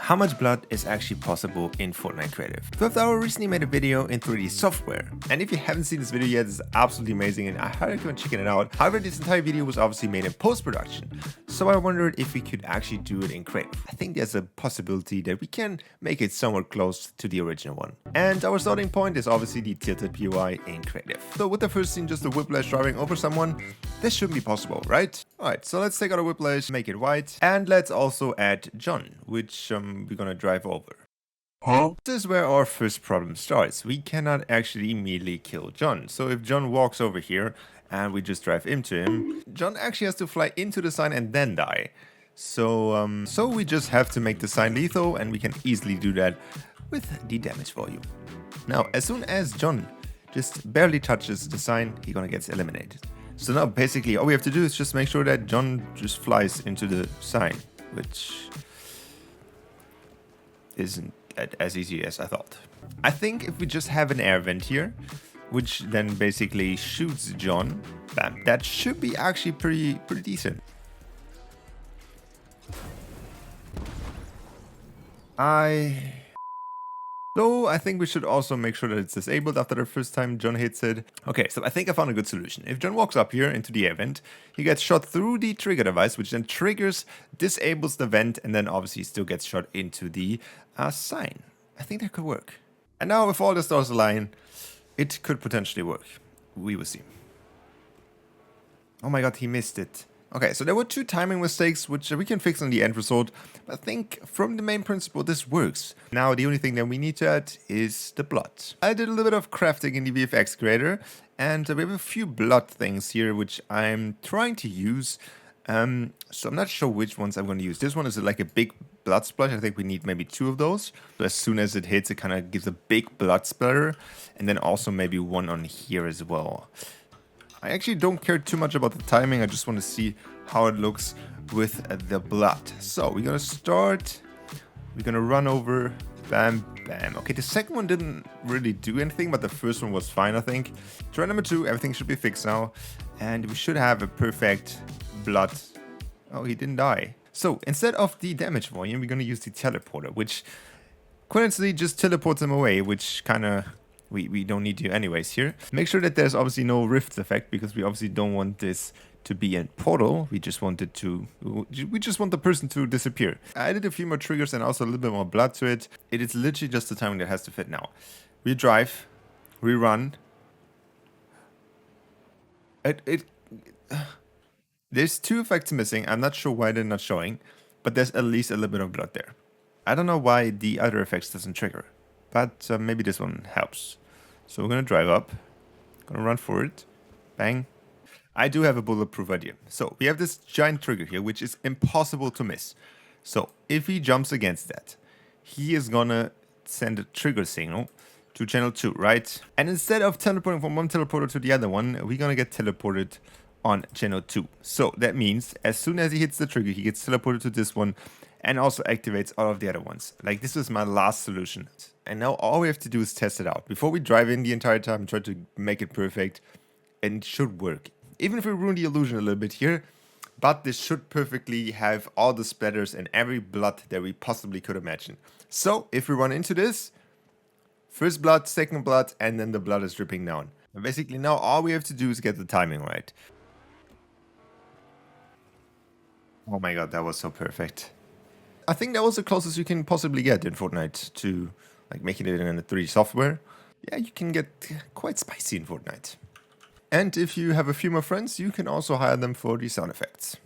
how much blood is actually possible in Fortnite Creative. 12th Hour recently made a video in 3D software, and if you haven't seen this video yet, it's absolutely amazing and I highly recommend checking it out. However, this entire video was obviously made in post-production, so I wondered if we could actually do it in Creative. I think there's a possibility that we can make it somewhat close to the original one. And our starting point is obviously the tilted POI in Creative. So with the first scene, just a whiplash driving over someone, this shouldn't be possible, right? Alright, so let's take out a whiplash, make it white, and let's also add John, which we're gonna drive over. Huh? This is where our first problem starts. We cannot actually immediately kill John. So if John walks over here and we just drive into him, John actually has to fly into the sign and then die. So we just have to make the sign lethal, and we can easily do that with the damage volume. Now, as soon as John just barely touches the sign, he gonna get eliminated. So now basically all we have to do is just make sure that John just flies into the sign, which isn't as easy as I thought. I think if we just have an air vent here, which then basically shoots John, bam, that should be actually pretty decent. So I think we should also make sure that it's disabled after the first time John hits it. Okay, so I think I found a good solution. If John walks up here into the air vent, he gets shot through the trigger device, which then triggers, disables the vent, and then obviously still gets shot into the sign. I think that could work. And now if all the stars align, it could potentially work. We will see. Oh my god, he missed it. Okay, so there were two timing mistakes, which we can fix in the end result, but I think from the main principle this works. Now the only thing that we need to add is the blood. I did a little bit of crafting in the VFX creator, and we have a few blood things here which I'm trying to use. So I'm not sure which ones I'm going to use. This one is like a big blood splash. I think we need maybe 2 of those. So as soon as it hits, it kind of gives a big blood splatter, and then also maybe one on here as well. I actually don't care too much about the timing, I just want to see how it looks with the blood. So we're gonna start, we're gonna run over, bam, bam. Okay, the second one didn't really do anything, but the first one was fine, I think. Try number 2, everything should be fixed now, and we should have a perfect blood. Oh, he didn't die. So instead of the damage volume, we're gonna use the teleporter, which coincidentally just teleports him away, which kind of we don't need to anyways here. Make sure that there's obviously no rift effect, because we obviously don't want this to be a portal. We just want the person to disappear. I added a few more triggers and also a little bit more blood to it. It is literally just the timing that has to fit now. We drive, we run. There's 2 effects missing. I'm not sure why they're not showing, but there's at least a little bit of blood there. I don't know why the other effects doesn't trigger, but maybe this one helps. So we're gonna drive up, gonna run for it, bang. I do have a bulletproof idea. So we have this giant trigger here, which is impossible to miss. So if he jumps against that, he is gonna send a trigger signal to channel 2, right? And instead of teleporting from one teleporter to the other one, we're gonna get teleported on channel 2. So that means as soon as he hits the trigger, he gets teleported to this one and also activates all of the other ones. Like, this is my last solution. And now all we have to do is test it out. Before we drive in the entire time, try to make it perfect, and it should work. Even if we ruin the illusion a little bit here, but this should perfectly have all the splatters and every blood that we possibly could imagine. So if we run into this, first blood, second blood, and then the blood is dripping down. And basically now all we have to do is get the timing right. Oh my god, that was so perfect. I think that was the closest you can possibly get in Fortnite to like making it in a 3D software. Yeah, you can get quite spicy in Fortnite. And if you have a few more friends, you can also hire them for the sound effects.